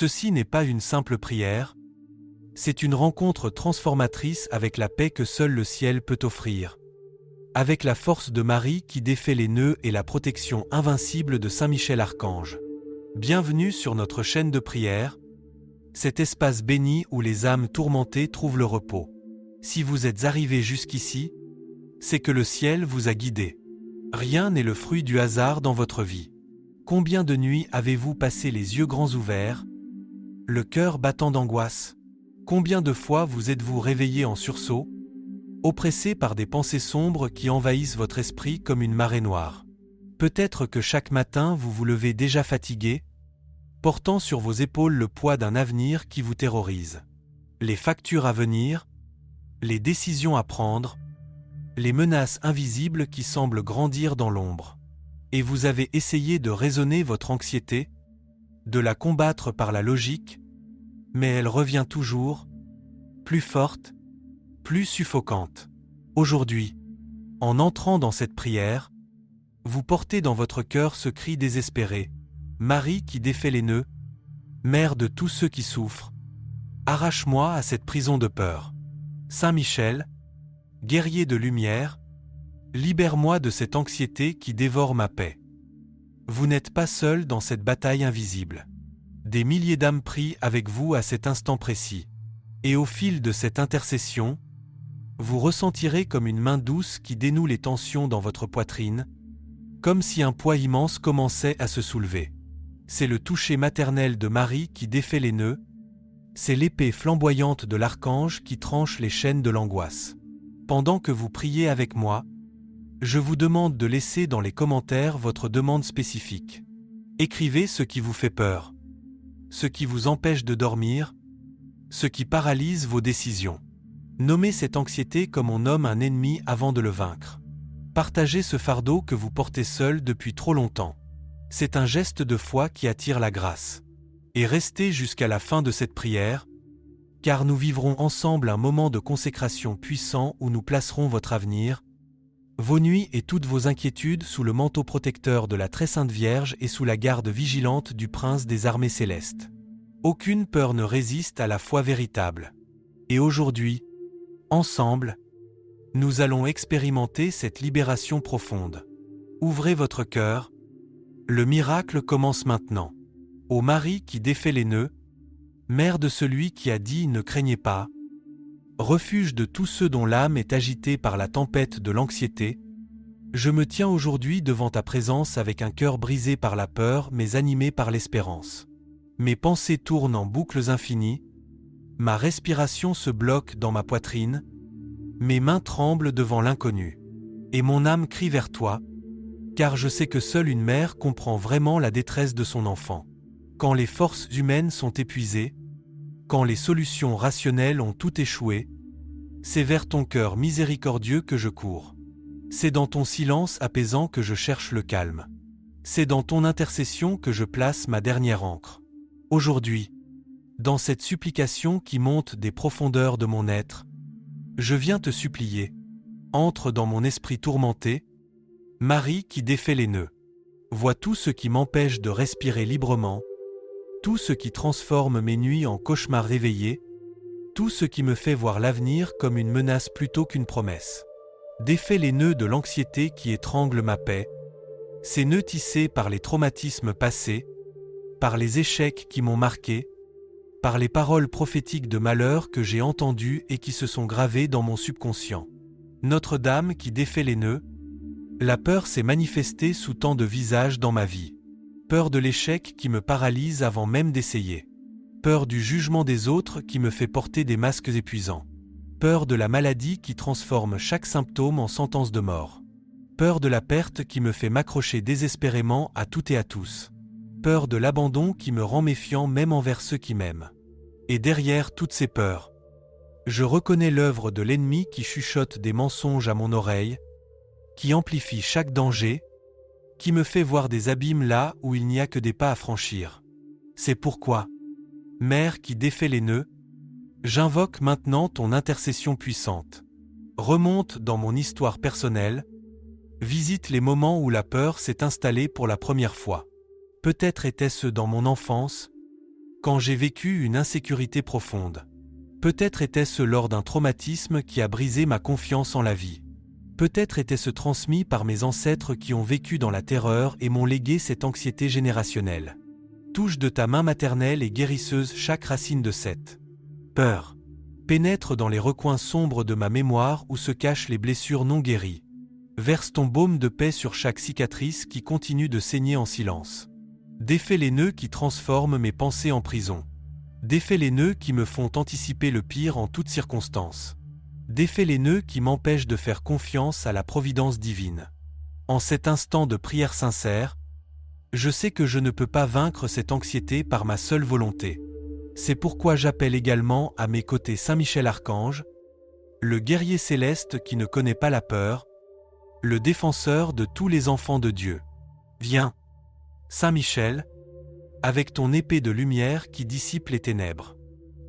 Ceci n'est pas une simple prière, c'est une rencontre transformatrice avec la paix que seul le ciel peut offrir. Avec la force de Marie qui défait les nœuds et la protection invincible de Saint Michel Archange. Bienvenue sur notre chaîne de prière, cet espace béni où les âmes tourmentées trouvent le repos. Si vous êtes arrivé jusqu'ici, c'est que le ciel vous a guidé. Rien n'est le fruit du hasard dans votre vie. Combien de nuits avez-vous passé les yeux grands ouverts, le cœur battant d'angoisse? Combien de fois vous êtes-vous réveillé en sursaut, oppressé par des pensées sombres qui envahissent votre esprit comme une marée noire? Peut-être que chaque matin vous vous levez déjà fatigué, portant sur vos épaules le poids d'un avenir qui vous terrorise. Les factures à venir, les décisions à prendre, les menaces invisibles qui semblent grandir dans l'ombre. Et vous avez essayé de raisonner votre anxiété, de la combattre par la logique, mais elle revient toujours, plus forte, plus suffocante. Aujourd'hui, en entrant dans cette prière, vous portez dans votre cœur ce cri désespéré. Marie qui défait les nœuds, mère de tous ceux qui souffrent, arrache-moi à cette prison de peur. Saint Michel, guerrier de lumière, libère-moi de cette anxiété qui dévore ma paix. Vous n'êtes pas seul dans cette bataille invisible. Des milliers d'âmes prient avec vous à cet instant précis. Et au fil de cette intercession, vous ressentirez comme une main douce qui dénoue les tensions dans votre poitrine, comme si un poids immense commençait à se soulever. C'est le toucher maternel de Marie qui défait les nœuds, c'est l'épée flamboyante de l'archange qui tranche les chaînes de l'angoisse. Pendant que vous priez avec moi, je vous demande de laisser dans les commentaires votre demande spécifique. Écrivez ce qui vous fait peur, ce qui vous empêche de dormir, ce qui paralyse vos décisions. Nommez cette anxiété comme on nomme un ennemi avant de le vaincre. Partagez ce fardeau que vous portez seul depuis trop longtemps. C'est un geste de foi qui attire la grâce. Et restez jusqu'à la fin de cette prière, car nous vivrons ensemble un moment de consécration puissant où nous placerons votre avenir, vos nuits et toutes vos inquiétudes sous le manteau protecteur de la Très Sainte Vierge et sous la garde vigilante du Prince des Armées Célestes. Aucune peur ne résiste à la foi véritable. Et aujourd'hui, ensemble, nous allons expérimenter cette libération profonde. Ouvrez votre cœur, le miracle commence maintenant. Ô Marie qui défait les nœuds, mère de celui qui a dit « Ne craignez pas », refuge de tous ceux dont l'âme est agitée par la tempête de l'anxiété, je me tiens aujourd'hui devant ta présence avec un cœur brisé par la peur mais animé par l'espérance. Mes pensées tournent en boucles infinies, ma respiration se bloque dans ma poitrine, mes mains tremblent devant l'inconnu. Et mon âme crie vers toi, car je sais que seule une mère comprend vraiment la détresse de son enfant. Quand les forces humaines sont épuisées, quand les solutions rationnelles ont tout échoué, c'est vers ton cœur miséricordieux que je cours. C'est dans ton silence apaisant que je cherche le calme. C'est dans ton intercession que je place ma dernière ancre. Aujourd'hui, dans cette supplication qui monte des profondeurs de mon être, je viens te supplier. Entre dans mon esprit tourmenté, Marie qui défait les nœuds. Vois tout ce qui m'empêche de respirer librement, tout ce qui transforme mes nuits en cauchemars réveillés, tout ce qui me fait voir l'avenir comme une menace plutôt qu'une promesse. Défais les nœuds de l'anxiété qui étrangle ma paix, ces nœuds tissés par les traumatismes passés, par les échecs qui m'ont marqué, par les paroles prophétiques de malheur que j'ai entendues et qui se sont gravées dans mon subconscient. Notre-Dame qui défait les nœuds, la peur s'est manifestée sous tant de visages dans ma vie. Peur de l'échec qui me paralyse avant même d'essayer. Peur du jugement des autres qui me fait porter des masques épuisants. Peur de la maladie qui transforme chaque symptôme en sentence de mort. Peur de la perte qui me fait m'accrocher désespérément à tout et à tous. Peur de l'abandon qui me rend méfiant même envers ceux qui m'aiment. Et derrière toutes ces peurs, je reconnais l'œuvre de l'ennemi qui chuchote des mensonges à mon oreille, qui amplifie chaque danger, qui me fait voir des abîmes là où il n'y a que des pas à franchir. C'est pourquoi, Mère qui défait les nœuds, j'invoque maintenant ton intercession puissante. Remonte dans mon histoire personnelle, visite les moments où la peur s'est installée pour la première fois. Peut-être était-ce dans mon enfance, quand j'ai vécu une insécurité profonde. Peut-être était-ce lors d'un traumatisme qui a brisé ma confiance en la vie. Peut-être était-ce transmis par mes ancêtres qui ont vécu dans la terreur et m'ont légué cette anxiété générationnelle. Touche de ta main maternelle et guérisseuse chaque racine de cette peur. Pénètre dans les recoins sombres de ma mémoire où se cachent les blessures non guéries. Verse ton baume de paix sur chaque cicatrice qui continue de saigner en silence. Défais les nœuds qui transforment mes pensées en prison. Défais les nœuds qui me font anticiper le pire en toutes circonstances. Défais les nœuds qui m'empêchent de faire confiance à la providence divine. En cet instant de prière sincère, je sais que je ne peux pas vaincre cette anxiété par ma seule volonté. C'est pourquoi j'appelle également à mes côtés Saint Michel Archange, le guerrier céleste qui ne connaît pas la peur, le défenseur de tous les enfants de Dieu. Viens, Saint Michel, avec ton épée de lumière qui dissipe les ténèbres.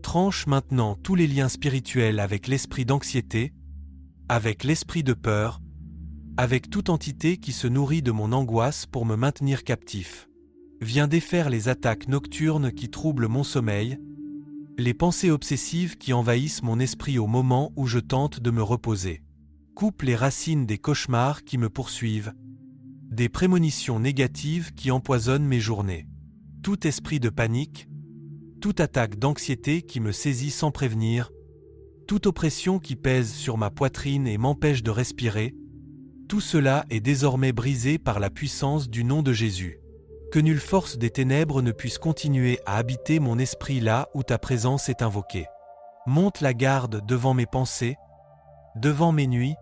Tranche maintenant tous les liens spirituels avec l'esprit d'anxiété, avec l'esprit de peur, avec toute entité qui se nourrit de mon angoisse pour me maintenir captif. Viens défaire les attaques nocturnes qui troublent mon sommeil, les pensées obsessives qui envahissent mon esprit au moment où je tente de me reposer. Coupe les racines des cauchemars qui me poursuivent, des prémonitions négatives qui empoisonnent mes journées. Tout esprit de panique, toute attaque d'anxiété qui me saisit sans prévenir, toute oppression qui pèse sur ma poitrine et m'empêche de respirer, tout cela est désormais brisé par la puissance du nom de Jésus. Que nulle force des ténèbres ne puisse continuer à habiter mon esprit là où ta présence est invoquée. Monte la garde devant mes pensées, devant mes nuits,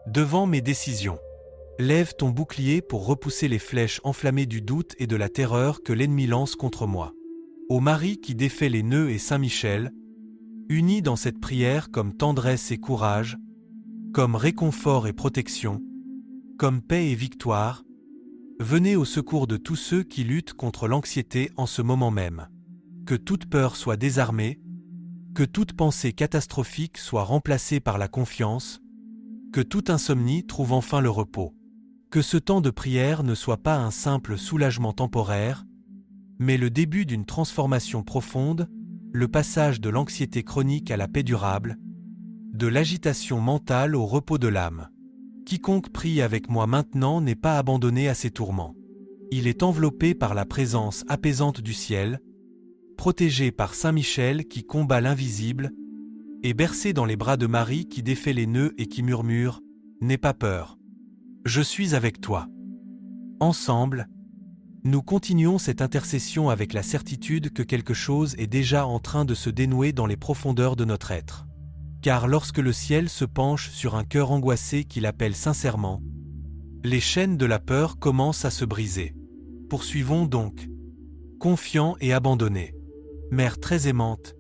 devant mes décisions. Lève ton bouclier pour repousser les flèches enflammées du doute et de la terreur que l'ennemi lance contre moi. Ô Marie qui défait les nœuds et Saint Michel, unis dans cette prière comme tendresse et courage, comme réconfort et protection, comme paix et victoire, venez au secours de tous ceux qui luttent contre l'anxiété en ce moment même. Que toute peur soit désarmée, que toute pensée catastrophique soit remplacée par la confiance, que toute insomnie trouve enfin le repos. Que ce temps de prière ne soit pas un simple soulagement temporaire, mais le début d'une transformation profonde, le passage de l'anxiété chronique à la paix durable, de l'agitation mentale au repos de l'âme. Quiconque prie avec moi maintenant n'est pas abandonné à ses tourments. Il est enveloppé par la présence apaisante du ciel, protégé par Saint Michel qui combat l'invisible, et bercé dans les bras de Marie qui défait les nœuds et qui murmure « N'aie pas peur. Je suis avec toi. » Ensemble, nous continuons cette intercession avec la certitude que quelque chose est déjà en train de se dénouer dans les profondeurs de notre être. Car lorsque le ciel se penche sur un cœur angoissé qui l'appelle sincèrement, les chaînes de la peur commencent à se briser. Poursuivons donc, confiants et abandonnés. Mère très aimante,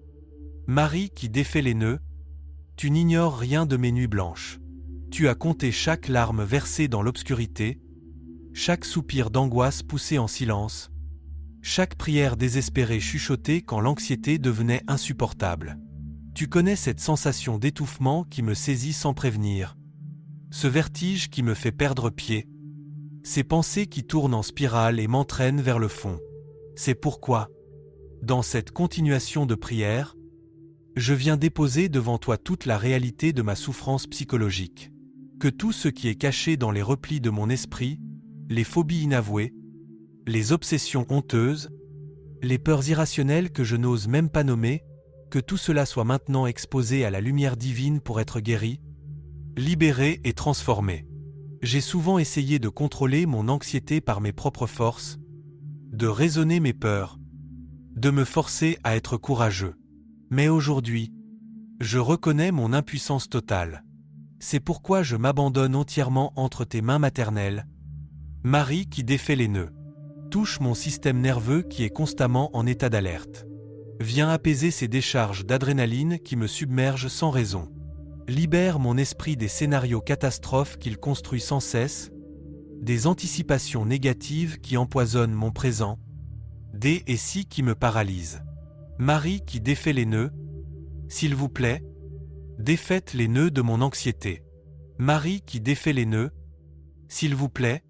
Marie qui défait les nœuds, tu n'ignores rien de mes nuits blanches. Tu as compté chaque larme versée dans l'obscurité, chaque soupir d'angoisse poussé en silence, chaque prière désespérée chuchotée quand l'anxiété devenait insupportable. Tu connais cette sensation d'étouffement qui me saisit sans prévenir, ce vertige qui me fait perdre pied, ces pensées qui tournent en spirale et m'entraînent vers le fond. C'est pourquoi, dans cette continuation de prière, je viens déposer devant toi toute la réalité de ma souffrance psychologique. Que tout ce qui est caché dans les replis de mon esprit, les phobies inavouées, les obsessions honteuses, les peurs irrationnelles que je n'ose même pas nommer, que tout cela soit maintenant exposé à la lumière divine pour être guéri, libéré et transformé. J'ai souvent essayé de contrôler mon anxiété par mes propres forces, de raisonner mes peurs, de me forcer à être courageux. Mais aujourd'hui, je reconnais mon impuissance totale. C'est pourquoi je m'abandonne entièrement entre tes mains maternelles. Marie qui défait les nœuds. Touche mon système nerveux qui est constamment en état d'alerte. Viens apaiser ces décharges d'adrénaline qui me submergent sans raison. Libère mon esprit des scénarios catastrophes qu'il construit sans cesse, des anticipations négatives qui empoisonnent mon présent, des et si qui me paralysent. Marie qui défait les nœuds, s'il vous plaît, défaites les nœuds de mon anxiété. Marie qui défait les nœuds, s'il vous plaît,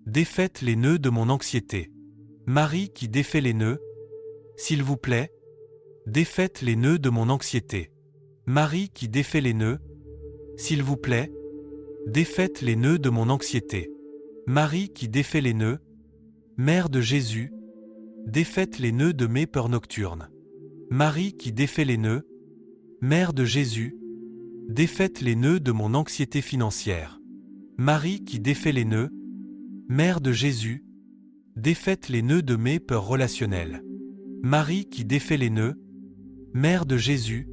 défaites les nœuds de mon anxiété. Marie qui défait les nœuds, S'il vous plaît, défaites les nœuds de mon anxiété. Marie qui défait les nœuds. S'il vous plaît, défaites les nœuds de mon anxiété. Marie qui défait les nœuds. Mère de Jésus, défaites les nœuds de mes peurs nocturnes. Marie qui défait les nœuds. Mère de Jésus, défaites les nœuds de mon anxiété financière. Marie qui défait les nœuds. Mère de Jésus, défaites les nœuds de mes peurs relationnelles. Marie qui défait les nœuds. Mère de Jésus,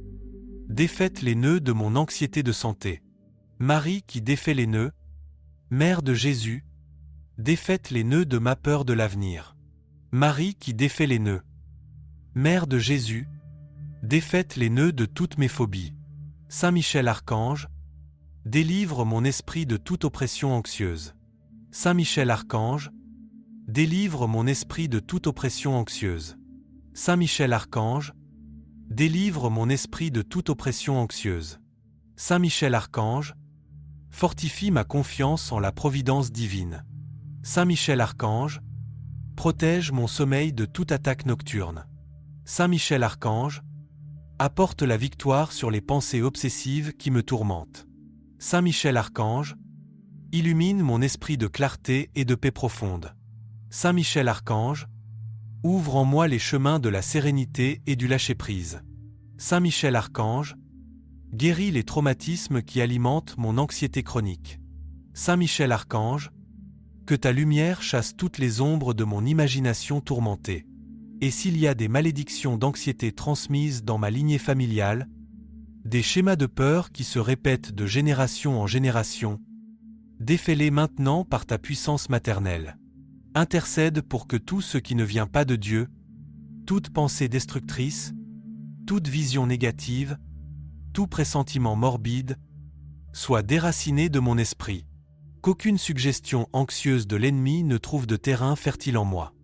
défaites les nœuds de mon anxiété de santé. Marie qui défait les nœuds. Mère de Jésus, défaites les nœuds de ma peur de l'avenir. Marie qui défait les nœuds. Mère de Jésus, défaites les nœuds de toutes mes phobies. Saint Michel Archange, délivre mon esprit de toute oppression anxieuse. Saint Michel Archange, délivre mon esprit de toute oppression anxieuse. Saint Michel Archange, délivre mon esprit de toute oppression anxieuse. Saint Michel Archange, fortifie ma confiance en la providence divine. Saint Michel Archange, protège mon sommeil de toute attaque nocturne. Saint Michel Archange, apporte la victoire sur les pensées obsessives qui me tourmentent. Saint Michel Archange, illumine mon esprit de clarté et de paix profonde. Saint Michel Archange, ouvre en moi les chemins de la sérénité et du lâcher-prise. Saint Michel Archange, guéris les traumatismes qui alimentent mon anxiété chronique. Saint Michel Archange, que ta lumière chasse toutes les ombres de mon imagination tourmentée. Et s'il y a des malédictions d'anxiété transmises dans ma lignée familiale, des schémas de peur qui se répètent de génération en génération, défais-les maintenant par ta puissance maternelle. Intercède pour que tout ce qui ne vient pas de Dieu, toute pensée destructrice, toute vision négative, tout pressentiment morbide, soit déraciné de mon esprit. Qu'aucune suggestion anxieuse de l'ennemi ne trouve de terrain fertile en moi.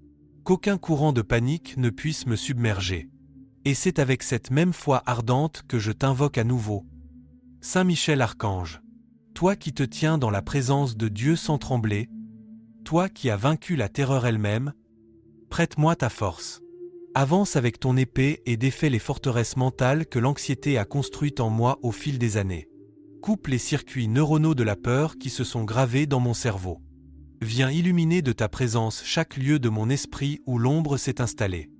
Qu'aucun courant de panique ne puisse me submerger. Et c'est avec cette même foi ardente que je t'invoque à nouveau. Saint Michel Archange, toi qui te tiens dans la présence de Dieu sans trembler, toi qui as vaincu la terreur elle-même, prête-moi ta force. Avance avec ton épée et défais les forteresses mentales que l'anxiété a construites en moi au fil des années. Coupe les circuits neuronaux de la peur qui se sont gravés dans mon cerveau. Viens illuminer de ta présence chaque lieu de mon esprit où l'ombre s'est installée.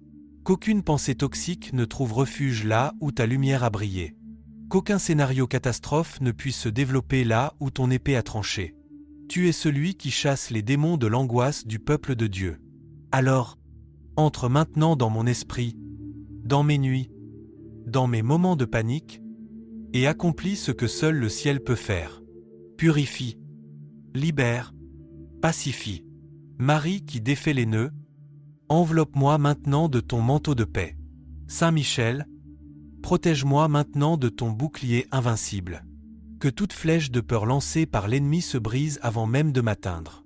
Qu'aucune pensée toxique ne trouve refuge là où ta lumière a brillé. Qu'aucun scénario catastrophe ne puisse se développer là où ton épée a tranché. Tu es celui qui chasse les démons de l'angoisse du peuple de Dieu. Alors, entre maintenant dans mon esprit, dans mes nuits, dans mes moments de panique, et accomplis ce que seul le ciel peut faire. Purifie, libère, pacifie. Marie qui défait les nœuds, enveloppe-moi maintenant de ton manteau de paix. Saint Michel, protège-moi maintenant de ton bouclier invincible. Que toute flèche de peur lancée par l'ennemi se brise avant même de m'atteindre.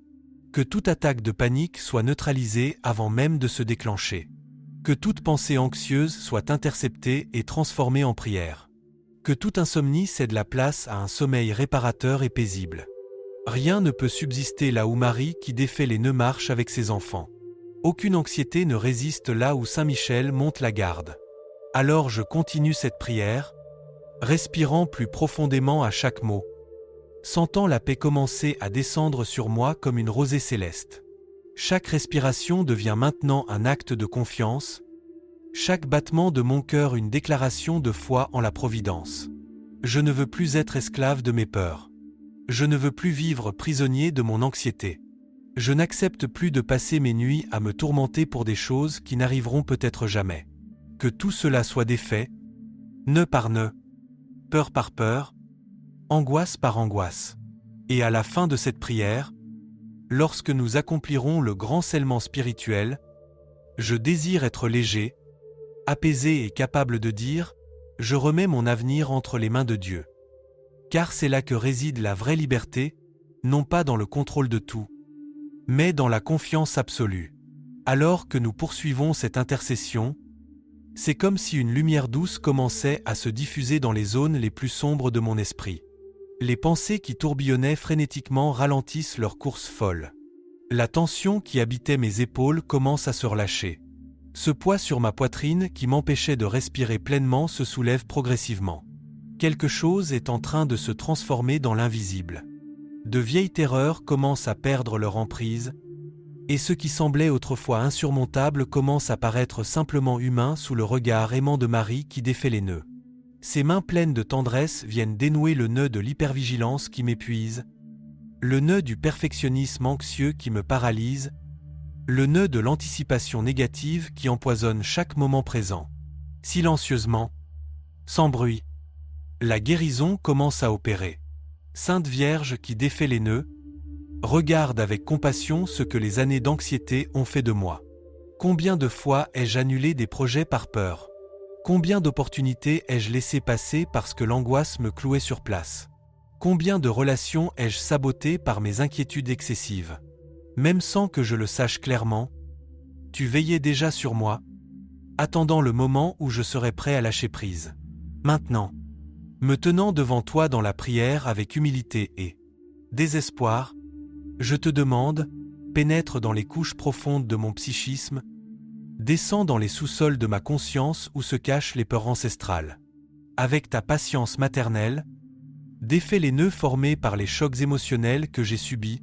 Que toute attaque de panique soit neutralisée avant même de se déclencher. Que toute pensée anxieuse soit interceptée et transformée en prière. Que toute insomnie cède la place à un sommeil réparateur et paisible. Rien ne peut subsister là où Marie qui défait les nœuds marche avec ses enfants. Aucune anxiété ne résiste là où Saint Michel monte la garde. Alors je continue cette prière, respirant plus profondément à chaque mot, sentant la paix commencer à descendre sur moi comme une rosée céleste. Chaque respiration devient maintenant un acte de confiance, chaque battement de mon cœur une déclaration de foi en la providence. Je ne veux plus être esclave de mes peurs. Je ne veux plus vivre prisonnier de mon anxiété. Je n'accepte plus de passer mes nuits à me tourmenter pour des choses qui n'arriveront peut-être jamais. Que tout cela soit défait, nœud par nœud, peur par peur, angoisse par angoisse. Et à la fin de cette prière, lorsque nous accomplirons le grand scellement spirituel, je désire être léger, apaisé et capable de dire « Je remets mon avenir entre les mains de Dieu ». Car c'est là que réside la vraie liberté, non pas dans le contrôle de tout, mais dans la confiance absolue. Alors que nous poursuivons cette intercession, c'est comme si une lumière douce commençait à se diffuser dans les zones les plus sombres de mon esprit. Les pensées qui tourbillonnaient frénétiquement ralentissent leur course folle. La tension qui habitait mes épaules commence à se relâcher. Ce poids sur ma poitrine qui m'empêchait de respirer pleinement se soulève progressivement. Quelque chose est en train de se transformer dans l'invisible. De vieilles terreurs commencent à perdre leur emprise, et ce qui semblait autrefois insurmontable commence à paraître simplement humain sous le regard aimant de Marie qui défait les nœuds. Ses mains pleines de tendresse viennent dénouer le nœud de l'hypervigilance qui m'épuise, le nœud du perfectionnisme anxieux qui me paralyse, le nœud de l'anticipation négative qui empoisonne chaque moment présent. Silencieusement, sans bruit, la guérison commence à opérer. Sainte Vierge qui défait les nœuds, regarde avec compassion ce que les années d'anxiété ont fait de moi. Combien de fois ai-je annulé des projets par peur? Combien d'opportunités ai-je laissé passer parce que l'angoisse me clouait sur place? Combien de relations ai-je sabotées par mes inquiétudes excessives? Même sans que je le sache clairement, tu veillais déjà sur moi, attendant le moment où je serais prêt à lâcher prise. Maintenant, me tenant devant toi dans la prière avec humilité et désespoir, je te demande, pénètre dans les couches profondes de mon psychisme, descends dans les sous-sols de ma conscience où se cachent les peurs ancestrales. Avec ta patience maternelle, défais les nœuds formés par les chocs émotionnels que j'ai subis,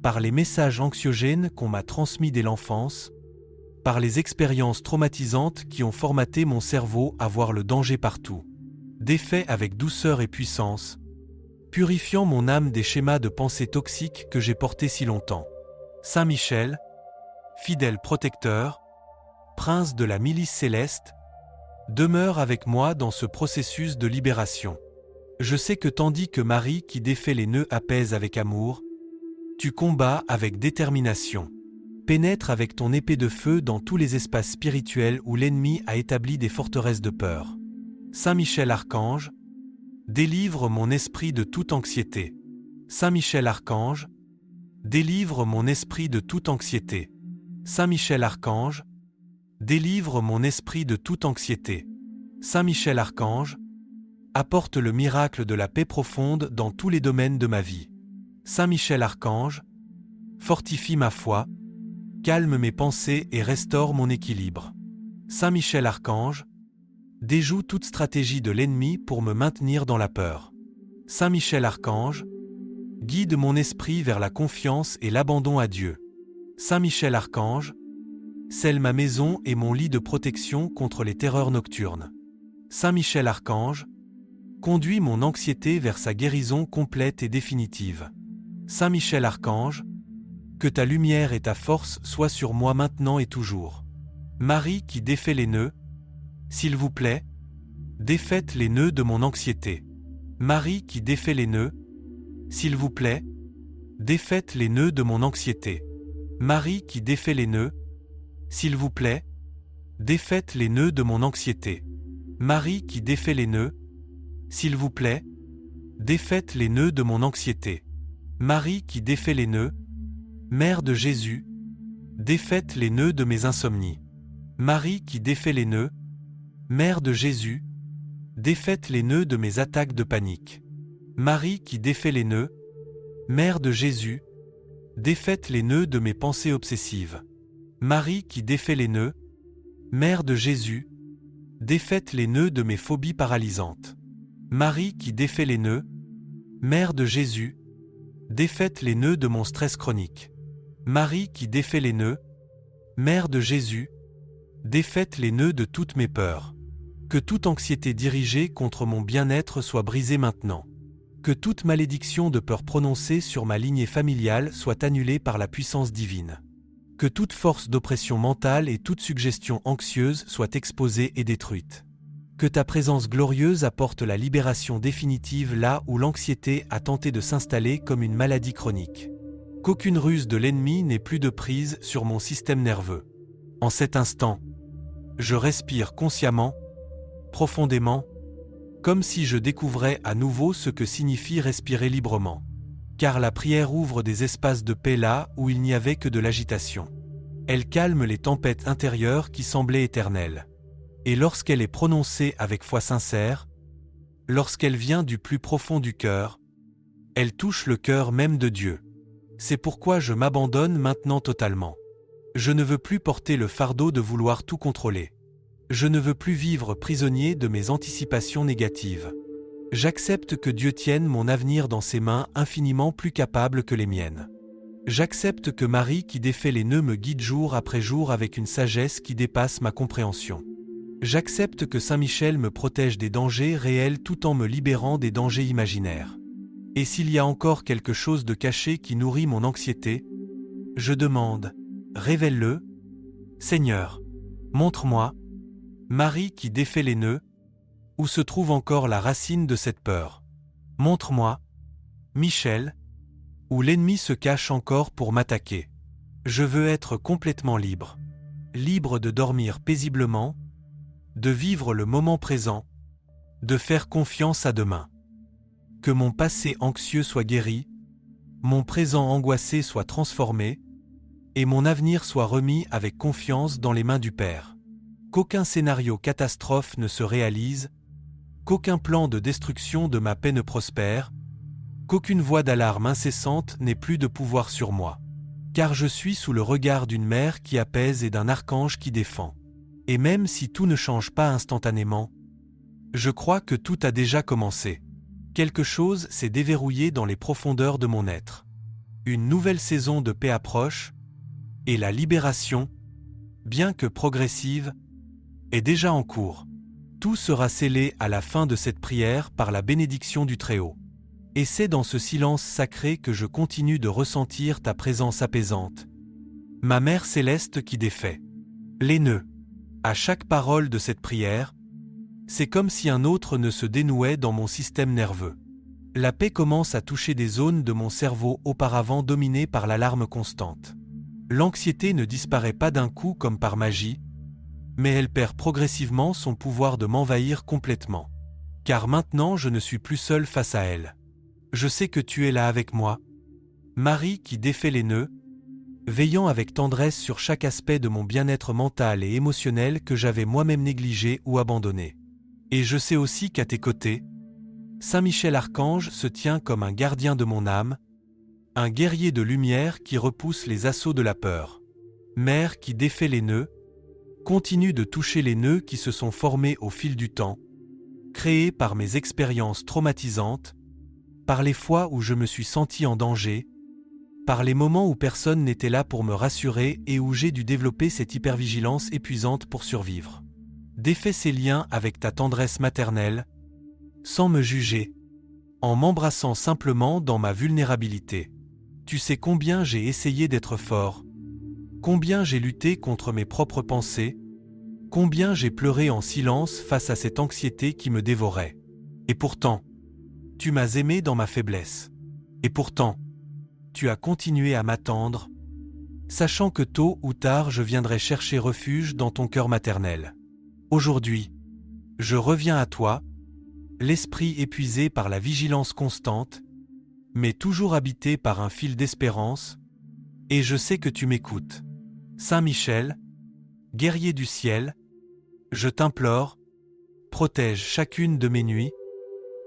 par les messages anxiogènes qu'on m'a transmis dès l'enfance, par les expériences traumatisantes qui ont formaté mon cerveau à voir le danger partout. Défais avec douceur et puissance, purifiant mon âme des schémas de pensée toxiques que j'ai portés si longtemps. Saint Michel, fidèle protecteur, prince de la milice céleste, demeure avec moi dans ce processus de libération. Je sais que tandis que Marie qui défait les nœuds apaise avec amour, tu combats avec détermination. Pénètre avec ton épée de feu dans tous les espaces spirituels où l'ennemi a établi des forteresses de peur. Saint Michel Archange, délivre mon esprit de toute anxiété. Saint Michel Archange, délivre mon esprit de toute anxiété. Saint Michel Archange, délivre mon esprit de toute anxiété. Saint Michel Archange, apporte le miracle de la paix profonde dans tous les domaines de ma vie. Saint Michel Archange, fortifie ma foi, calme mes pensées et restaure mon équilibre. Saint Michel Archange, déjoue toute stratégie de l'ennemi pour me maintenir dans la peur. Saint Michel Archange, guide mon esprit vers la confiance et l'abandon à Dieu. Saint Michel Archange, scelle ma maison et mon lit de protection contre les terreurs nocturnes. Saint Michel Archange, conduis mon anxiété vers sa guérison complète et définitive. Saint Michel Archange, que ta lumière et ta force soient sur moi maintenant et toujours. Marie qui défait les nœuds, s'il vous plaît, défaites les nœuds de mon anxiété. Marie qui défait les nœuds, s'il vous plaît, défaites les nœuds de mon anxiété. Marie qui défait les nœuds, s'il vous plaît, défaites les nœuds de mon anxiété. Marie qui défait les nœuds, s'il vous plaît, défaites les nœuds de mon anxiété. Marie qui défait les nœuds, Mère de Jésus, défaites les nœuds de mes insomnies. Marie qui défait les nœuds, Mère de Jésus, défaites les nœuds de mes attaques de panique. Marie qui défait les nœuds, Mère de Jésus, défaites les nœuds de mes pensées obsessives. Marie qui défait les nœuds, Mère de Jésus, défaites les nœuds de mes phobies paralysantes. Marie qui défait les nœuds, Mère de Jésus, défaites les nœuds de mon stress chronique. Marie qui défait les nœuds, Mère de Jésus, défaites les nœuds de toutes mes peurs. Que toute anxiété dirigée contre mon bien-être soit brisée maintenant. Que toute malédiction de peur prononcée sur ma lignée familiale soit annulée par la puissance divine. Que toute force d'oppression mentale et toute suggestion anxieuse soit exposée et détruite. Que ta présence glorieuse apporte la libération définitive là où l'anxiété a tenté de s'installer comme une maladie chronique. Qu'aucune ruse de l'ennemi n'ait plus de prise sur mon système nerveux. En cet instant, je respire consciemment, profondément, comme si je découvrais à nouveau ce que signifie respirer librement. Car la prière ouvre des espaces de paix là où il n'y avait que de l'agitation. Elle calme les tempêtes intérieures qui semblaient éternelles. Et lorsqu'elle est prononcée avec foi sincère, lorsqu'elle vient du plus profond du cœur, elle touche le cœur même de Dieu. C'est pourquoi je m'abandonne maintenant totalement. Je ne veux plus porter le fardeau de vouloir tout contrôler. Je ne veux plus vivre prisonnier de mes anticipations négatives. J'accepte que Dieu tienne mon avenir dans ses mains infiniment plus capables que les miennes. J'accepte que Marie qui défait les nœuds me guide jour après jour avec une sagesse qui dépasse ma compréhension. J'accepte que Saint Michel me protège des dangers réels tout en me libérant des dangers imaginaires. Et s'il y a encore quelque chose de caché qui nourrit mon anxiété, je demande, révèle-le, Seigneur, montre-moi, Marie qui défait les nœuds, où se trouve encore la racine de cette peur. Montre-moi, Michel, où l'ennemi se cache encore pour m'attaquer. Je veux être complètement libre. Libre de dormir paisiblement, de vivre le moment présent, de faire confiance à demain. Que mon passé anxieux soit guéri, mon présent angoissé soit transformé, et mon avenir soit remis avec confiance dans les mains du Père. Qu'aucun scénario catastrophe ne se réalise, qu'aucun plan de destruction de ma paix ne prospère, qu'aucune voix d'alarme incessante n'ait plus de pouvoir sur moi. Car je suis sous le regard d'une mère qui apaise et d'un archange qui défend. Et même si tout ne change pas instantanément, je crois que tout a déjà commencé. Quelque chose s'est déverrouillé dans les profondeurs de mon être. Une nouvelle saison de paix approche, et la libération, bien que progressive, est déjà en cours. Tout sera scellé à la fin de cette prière par la bénédiction du Très-Haut. Et c'est dans ce silence sacré que je continue de ressentir ta présence apaisante. Ma Mère Céleste qui défait les nœuds. À chaque parole de cette prière, c'est comme si un autre nœud se dénouait dans mon système nerveux. La paix commence à toucher des zones de mon cerveau auparavant dominées par l'alarme constante. L'anxiété ne disparaît pas d'un coup comme par magie, mais elle perd progressivement son pouvoir de m'envahir complètement. Car maintenant je ne suis plus seul face à elle. Je sais que tu es là avec moi, Marie qui défait les nœuds, veillant avec tendresse sur chaque aspect de mon bien-être mental et émotionnel que j'avais moi-même négligé ou abandonné. Et je sais aussi qu'à tes côtés, Saint Michel Archange se tient comme un gardien de mon âme, un guerrier de lumière qui repousse les assauts de la peur. Mère qui défait les nœuds, continue de toucher les nœuds qui se sont formés au fil du temps, créés par mes expériences traumatisantes, par les fois où je me suis senti en danger, par les moments où personne n'était là pour me rassurer et où j'ai dû développer cette hypervigilance épuisante pour survivre. Défais ces liens avec ta tendresse maternelle, sans me juger, en m'embrassant simplement dans ma vulnérabilité. Tu sais combien j'ai essayé d'être fort, combien j'ai lutté contre mes propres pensées, combien j'ai pleuré en silence face à cette anxiété qui me dévorait. Et pourtant, tu m'as aimé dans ma faiblesse. Et pourtant, tu as continué à m'attendre, sachant que tôt ou tard je viendrai chercher refuge dans ton cœur maternel. Aujourd'hui, je reviens à toi, l'esprit épuisé par la vigilance constante, mais toujours habité par un fil d'espérance, et je sais que tu m'écoutes. Saint Michel, guerrier du ciel, je t'implore, protège chacune de mes nuits,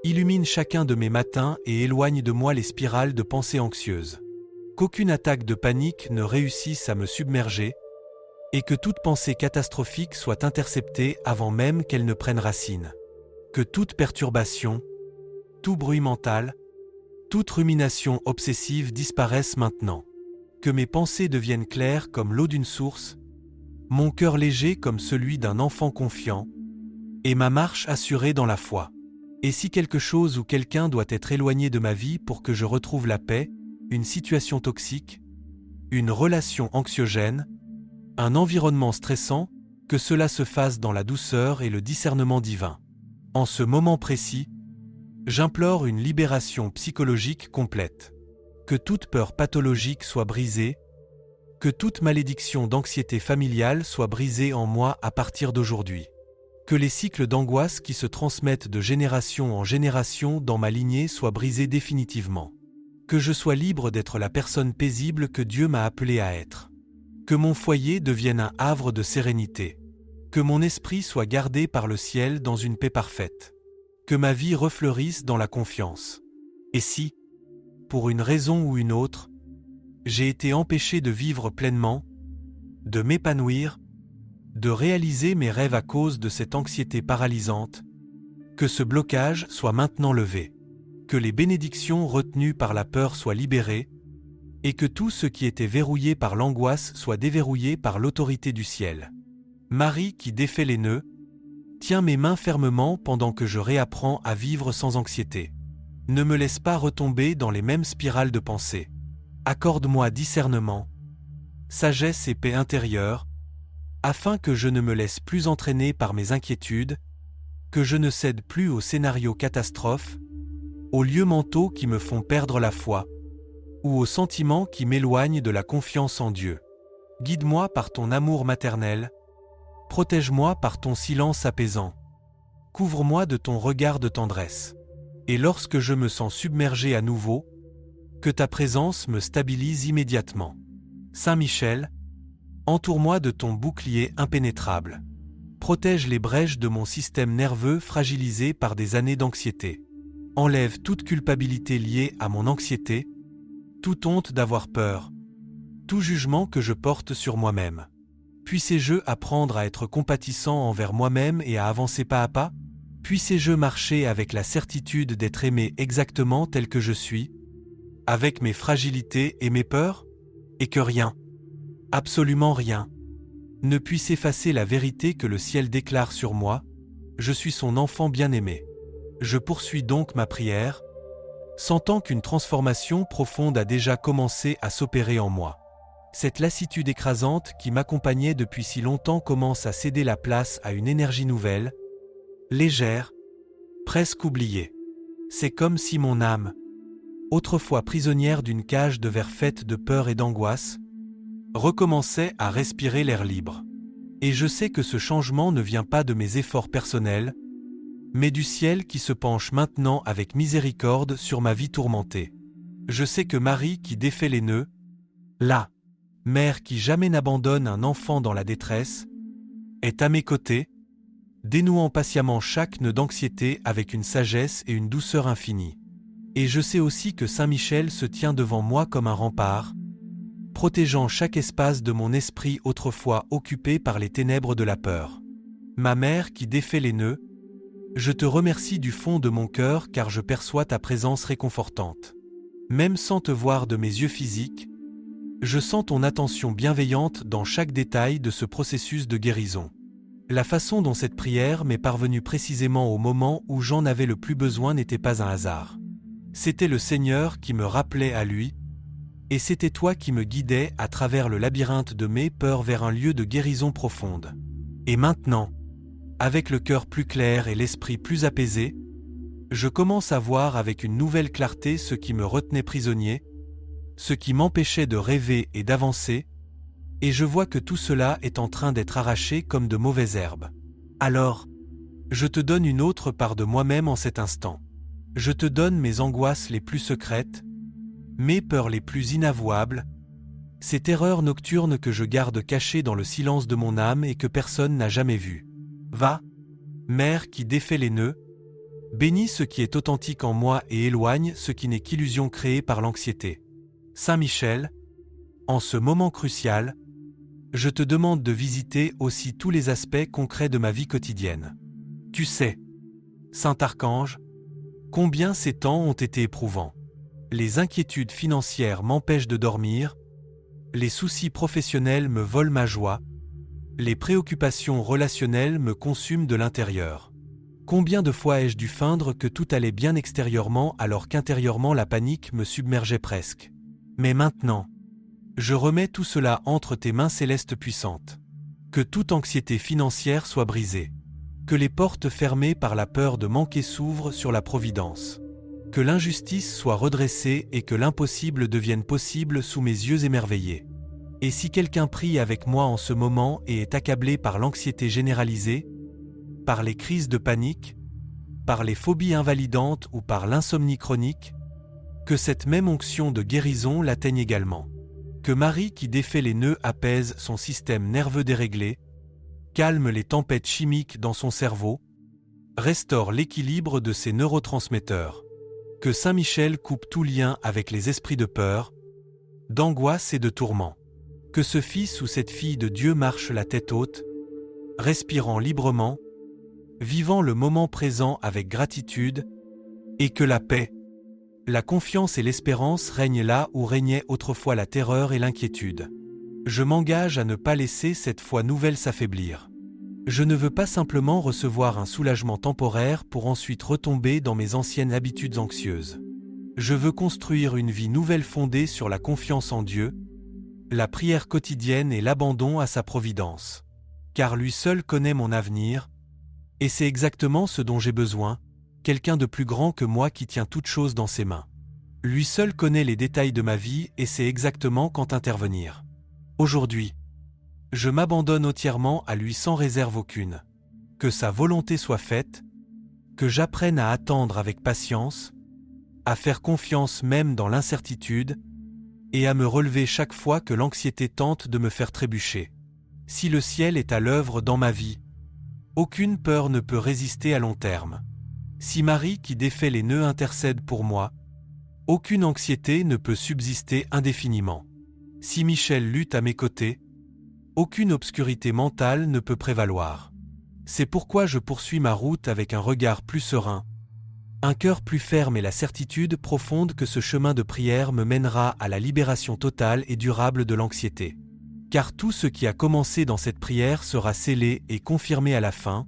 illumine chacun de mes matins et éloigne de moi les spirales de pensées anxieuses. Qu'aucune attaque de panique ne réussisse à me submerger, et que toute pensée catastrophique soit interceptée avant même qu'elle ne prenne racine. Que toute perturbation, tout bruit mental, toute rumination obsessive disparaisse maintenant. Que mes pensées deviennent claires comme l'eau d'une source, mon cœur léger comme celui d'un enfant confiant, et ma marche assurée dans la foi. Et si quelque chose ou quelqu'un doit être éloigné de ma vie pour que je retrouve la paix, une situation toxique, une relation anxiogène, un environnement stressant, que cela se fasse dans la douceur et le discernement divin. En ce moment précis, j'implore une libération psychologique complète. Que toute peur pathologique soit brisée, que toute malédiction d'anxiété familiale soit brisée en moi à partir d'aujourd'hui. Que les cycles d'angoisse qui se transmettent de génération en génération dans ma lignée soient brisés définitivement. Que je sois libre d'être la personne paisible que Dieu m'a appelée à être. Que mon foyer devienne un havre de sérénité. Que mon esprit soit gardé par le ciel dans une paix parfaite. Que ma vie refleurisse dans la confiance. Et si, pour une raison ou une autre, j'ai été empêché de vivre pleinement, de m'épanouir, de réaliser mes rêves à cause de cette anxiété paralysante, que ce blocage soit maintenant levé, que les bénédictions retenues par la peur soient libérées, et que tout ce qui était verrouillé par l'angoisse soit déverrouillé par l'autorité du ciel. Marie qui défait les nœuds, tiens mes mains fermement pendant que je réapprends à vivre sans anxiété. Ne me laisse pas retomber dans les mêmes spirales de pensée. Accorde-moi discernement, sagesse et paix intérieure, afin que je ne me laisse plus entraîner par mes inquiétudes, que je ne cède plus aux scénarios catastrophes, aux lieux mentaux qui me font perdre la foi, ou aux sentiments qui m'éloignent de la confiance en Dieu. Guide-moi par ton amour maternel, protège-moi par ton silence apaisant, couvre-moi de ton regard de tendresse. Et lorsque je me sens submergé à nouveau, que ta présence me stabilise immédiatement. Saint Michel, entoure-moi de ton bouclier impénétrable. Protège les brèches de mon système nerveux fragilisé par des années d'anxiété. Enlève toute culpabilité liée à mon anxiété, toute honte d'avoir peur, tout jugement que je porte sur moi-même. Puissais-je apprendre à être compatissant envers moi-même et à avancer pas à pas? Puissais-je marcher avec la certitude d'être aimé exactement tel que je suis, avec mes fragilités et mes peurs, et que rien, absolument rien, ne puisse effacer la vérité que le ciel déclare sur moi, je suis son enfant bien-aimé. Je poursuis donc ma prière, sentant qu'une transformation profonde a déjà commencé à s'opérer en moi. Cette lassitude écrasante qui m'accompagnait depuis si longtemps commence à céder la place à une énergie nouvelle, légère, presque oubliée. C'est comme si mon âme, autrefois prisonnière d'une cage de verre faite de peur et d'angoisse, recommençait à respirer l'air libre. Et je sais que ce changement ne vient pas de mes efforts personnels, mais du ciel qui se penche maintenant avec miséricorde sur ma vie tourmentée. Je sais que Marie qui défait les nœuds, la mère qui jamais n'abandonne un enfant dans la détresse, est à mes côtés, dénouant patiemment chaque nœud d'anxiété avec une sagesse et une douceur infinies. Et je sais aussi que Saint Michel se tient devant moi comme un rempart, protégeant chaque espace de mon esprit autrefois occupé par les ténèbres de la peur. Ma mère qui défait les nœuds, je te remercie du fond de mon cœur car je perçois ta présence réconfortante. Même sans te voir de mes yeux physiques, je sens ton attention bienveillante dans chaque détail de ce processus de guérison. La façon dont cette prière m'est parvenue précisément au moment où j'en avais le plus besoin n'était pas un hasard. C'était le Seigneur qui me rappelait à lui, et c'était toi qui me guidais à travers le labyrinthe de mes peurs vers un lieu de guérison profonde. Et maintenant, avec le cœur plus clair et l'esprit plus apaisé, je commence à voir avec une nouvelle clarté ce qui me retenait prisonnier, ce qui m'empêchait de rêver et d'avancer, et je vois que tout cela est en train d'être arraché comme de mauvaises herbes. Alors, je te donne une autre part de moi-même en cet instant. Je te donne mes angoisses les plus secrètes, mes peurs les plus inavouables, ces terreurs nocturnes que je garde cachées dans le silence de mon âme et que personne n'a jamais vues. Va, Mère qui défait les nœuds, bénis ce qui est authentique en moi et éloigne ce qui n'est qu'illusion créée par l'anxiété. Saint Michel, en ce moment crucial, je te demande de visiter aussi tous les aspects concrets de ma vie quotidienne. Tu sais, Saint Archange, combien ces temps ont été éprouvants. Les inquiétudes financières m'empêchent de dormir, les soucis professionnels me volent ma joie, les préoccupations relationnelles me consument de l'intérieur. Combien de fois ai-je dû feindre que tout allait bien extérieurement alors qu'intérieurement la panique me submergeait presque. Mais maintenant, je remets tout cela entre tes mains célestes puissantes. Que toute anxiété financière soit brisée. Que les portes fermées par la peur de manquer s'ouvrent sur la providence. Que l'injustice soit redressée et que l'impossible devienne possible sous mes yeux émerveillés. Et si quelqu'un prie avec moi en ce moment et est accablé par l'anxiété généralisée, par les crises de panique, par les phobies invalidantes ou par l'insomnie chronique, que cette même onction de guérison l'atteigne également. Que Marie qui défait les nœuds apaise son système nerveux déréglé, calme les tempêtes chimiques dans son cerveau, restaure l'équilibre de ses neurotransmetteurs. Que Saint Michel coupe tout lien avec les esprits de peur, d'angoisse et de tourment. Que ce fils ou cette fille de Dieu marche la tête haute, respirant librement, vivant le moment présent avec gratitude, et que la paix, la confiance et l'espérance règnent là où régnait autrefois la terreur et l'inquiétude. Je m'engage à ne pas laisser cette foi nouvelle s'affaiblir. Je ne veux pas simplement recevoir un soulagement temporaire pour ensuite retomber dans mes anciennes habitudes anxieuses. Je veux construire une vie nouvelle fondée sur la confiance en Dieu, la prière quotidienne et l'abandon à sa providence. Car lui seul connaît mon avenir, et c'est exactement ce dont j'ai besoin, quelqu'un de plus grand que moi qui tient toutes choses dans ses mains. Lui seul connaît les détails de ma vie et sait exactement quand intervenir. Aujourd'hui, je m'abandonne entièrement à lui sans réserve aucune. Que sa volonté soit faite, que j'apprenne à attendre avec patience, à faire confiance même dans l'incertitude, et à me relever chaque fois que l'anxiété tente de me faire trébucher. Si le ciel est à l'œuvre dans ma vie, aucune peur ne peut résister à long terme. Si Marie qui défait les nœuds intercède pour moi, aucune anxiété ne peut subsister indéfiniment. Si Michel lutte à mes côtés, aucune obscurité mentale ne peut prévaloir. C'est pourquoi je poursuis ma route avec un regard plus serein, un cœur plus ferme et la certitude profonde que ce chemin de prière me mènera à la libération totale et durable de l'anxiété. Car tout ce qui a commencé dans cette prière sera scellé et confirmé à la fin,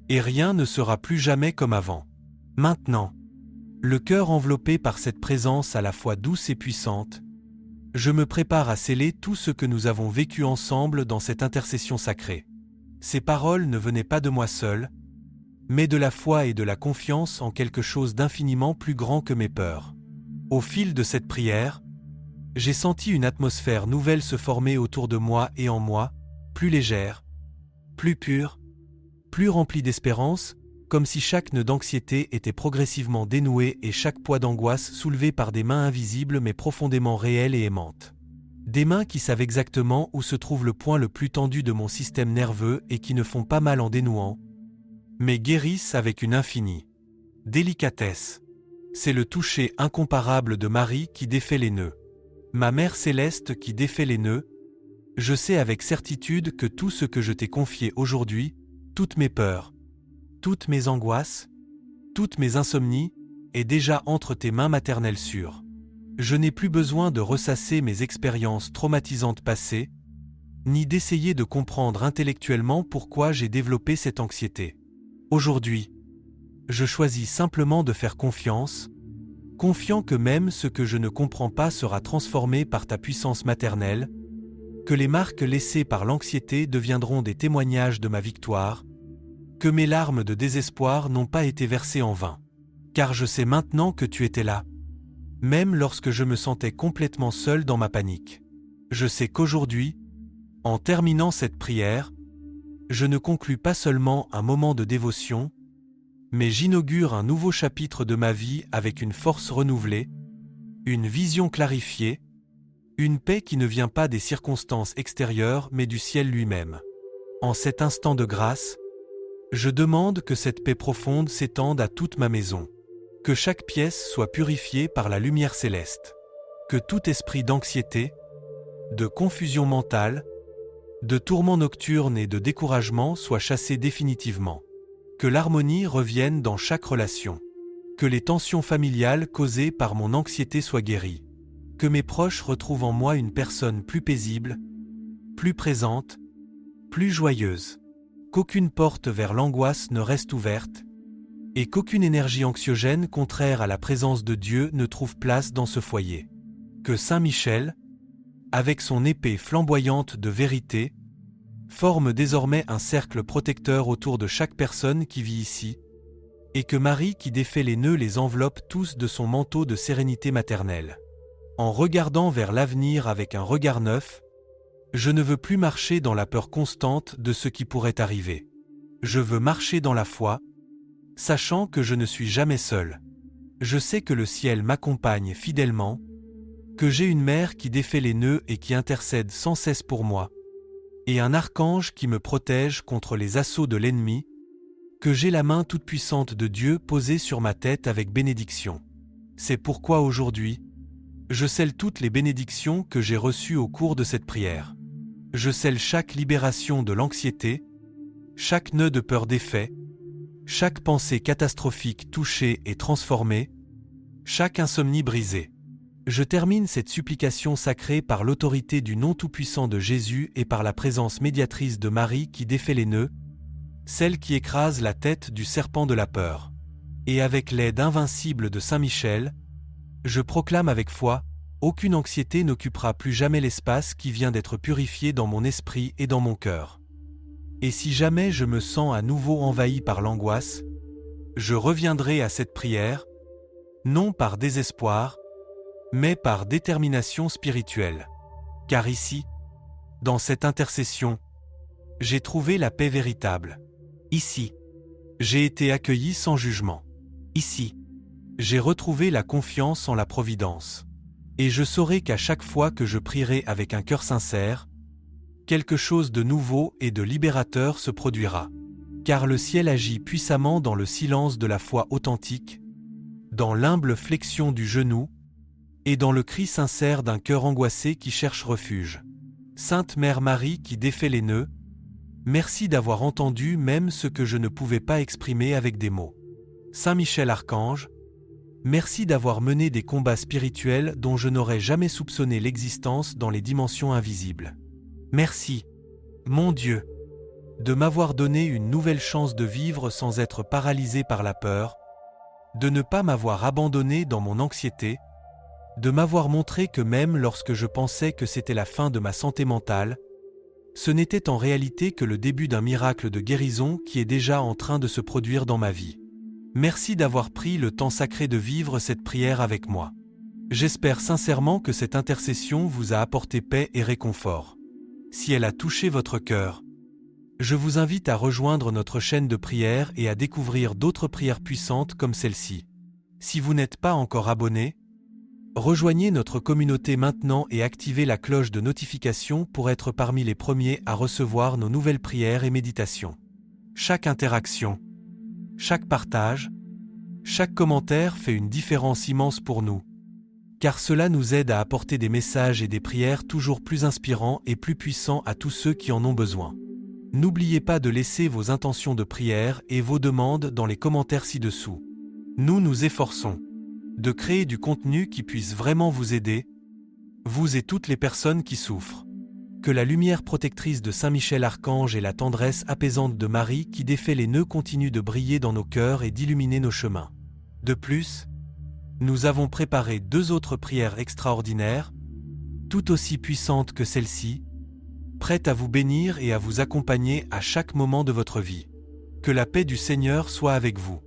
et rien ne sera plus jamais comme avant. Maintenant, le cœur enveloppé par cette présence à la fois douce et puissante, je me prépare à sceller tout ce que nous avons vécu ensemble dans cette intercession sacrée. Ces paroles ne venaient pas de moi seul, mais de la foi et de la confiance en quelque chose d'infiniment plus grand que mes peurs. Au fil de cette prière, j'ai senti une atmosphère nouvelle se former autour de moi et en moi, plus légère, plus pure, plus remplie d'espérance, comme si chaque nœud d'anxiété était progressivement dénoué et chaque poids d'angoisse soulevé par des mains invisibles mais profondément réelles et aimantes. Des mains qui savent exactement où se trouve le point le plus tendu de mon système nerveux et qui ne font pas mal en dénouant, mais guérissent avec une infinie délicatesse. C'est le toucher incomparable de Marie qui défait les nœuds. Ma Mère Céleste qui défait les nœuds, je sais avec certitude que tout ce que je t'ai confié aujourd'hui, toutes mes peurs, toutes mes angoisses, toutes mes insomnies, est déjà entre tes mains maternelles sûres. Je n'ai plus besoin de ressasser mes expériences traumatisantes passées, ni d'essayer de comprendre intellectuellement pourquoi j'ai développé cette anxiété. Aujourd'hui, je choisis simplement de faire confiance, confiant que même ce que je ne comprends pas sera transformé par ta puissance maternelle, que les marques laissées par l'anxiété deviendront des témoignages de ma victoire, que mes larmes de désespoir n'ont pas été versées en vain. Car je sais maintenant que tu étais là, même lorsque je me sentais complètement seul dans ma panique. Je sais qu'aujourd'hui, en terminant cette prière, je ne conclus pas seulement un moment de dévotion, mais j'inaugure un nouveau chapitre de ma vie avec une force renouvelée, une vision clarifiée, une paix qui ne vient pas des circonstances extérieures mais du ciel lui-même. En cet instant de grâce, je demande que cette paix profonde s'étende à toute ma maison, que chaque pièce soit purifiée par la lumière céleste, que tout esprit d'anxiété, de confusion mentale, de tourments nocturnes et de découragement soit chassé définitivement, que l'harmonie revienne dans chaque relation, que les tensions familiales causées par mon anxiété soient guéries, que mes proches retrouvent en moi une personne plus paisible, plus présente, plus joyeuse, qu'aucune porte vers l'angoisse ne reste ouverte, et qu'aucune énergie anxiogène contraire à la présence de Dieu ne trouve place dans ce foyer. Que Saint Michel, avec son épée flamboyante de vérité, forme désormais un cercle protecteur autour de chaque personne qui vit ici, et que Marie qui défait les nœuds les enveloppe tous de son manteau de sérénité maternelle. En regardant vers l'avenir avec un regard neuf, je ne veux plus marcher dans la peur constante de ce qui pourrait arriver. Je veux marcher dans la foi, sachant que je ne suis jamais seul. Je sais que le ciel m'accompagne fidèlement, que j'ai une mère qui défait les nœuds et qui intercède sans cesse pour moi, et un archange qui me protège contre les assauts de l'ennemi, que j'ai la main toute-puissante de Dieu posée sur ma tête avec bénédiction. C'est pourquoi aujourd'hui, Je scelle toutes les bénédictions que j'ai reçues au cours de cette prière. Je scelle chaque libération de l'anxiété, chaque nœud de peur défait, chaque pensée catastrophique touchée et transformée, chaque insomnie brisée. Je termine cette supplication sacrée par l'autorité du nom tout-puissant de Jésus et par la présence médiatrice de Marie qui défait les nœuds, celle qui écrase la tête du serpent de la peur. Et avec l'aide invincible de Saint Michel, je proclame avec foi, aucune anxiété n'occupera plus jamais l'espace qui vient d'être purifié dans mon esprit et dans mon cœur. Et si jamais je me sens à nouveau envahi par l'angoisse, je reviendrai à cette prière, non par désespoir, mais par détermination spirituelle. Car ici, dans cette intercession, j'ai trouvé la paix véritable. Ici, j'ai été accueilli sans jugement. Ici, j'ai retrouvé la confiance en la providence. Et je saurai qu'à chaque fois que je prierai avec un cœur sincère, quelque chose de nouveau et de libérateur se produira. Car le ciel agit puissamment dans le silence de la foi authentique, dans l'humble flexion du genou, et dans le cri sincère d'un cœur angoissé qui cherche refuge. Sainte Mère Marie qui défait les nœuds, merci d'avoir entendu même ce que je ne pouvais pas exprimer avec des mots. Saint Michel Archange, merci d'avoir mené des combats spirituels dont je n'aurais jamais soupçonné l'existence dans les dimensions invisibles. Merci, mon Dieu, de m'avoir donné une nouvelle chance de vivre sans être paralysé par la peur, de ne pas m'avoir abandonné dans mon anxiété, de m'avoir montré que même lorsque je pensais que c'était la fin de ma santé mentale, ce n'était en réalité que le début d'un miracle de guérison qui est déjà en train de se produire dans ma vie. Merci d'avoir pris le temps sacré de vivre cette prière avec moi. J'espère sincèrement que cette intercession vous a apporté paix et réconfort. Si elle a touché votre cœur, je vous invite à rejoindre notre chaîne de prière et à découvrir d'autres prières puissantes comme celle-ci. Si vous n'êtes pas encore abonné, rejoignez notre communauté maintenant et activez la cloche de notification pour être parmi les premiers à recevoir nos nouvelles prières et méditations. Chaque interaction, chaque partage, chaque commentaire fait une différence immense pour nous, car cela nous aide à apporter des messages et des prières toujours plus inspirants et plus puissants à tous ceux qui en ont besoin. N'oubliez pas de laisser vos intentions de prière et vos demandes dans les commentaires ci-dessous. Nous nous efforçons de créer du contenu qui puisse vraiment vous aider, vous et toutes les personnes qui souffrent. Que la lumière protectrice de Saint Michel Archange et la tendresse apaisante de Marie qui défait les nœuds continuent de briller dans nos cœurs et d'illuminer nos chemins. De plus, nous avons préparé 2 autres prières extraordinaires, tout aussi puissantes que celle-ci, prêtes à vous bénir et à vous accompagner à chaque moment de votre vie. Que la paix du Seigneur soit avec vous.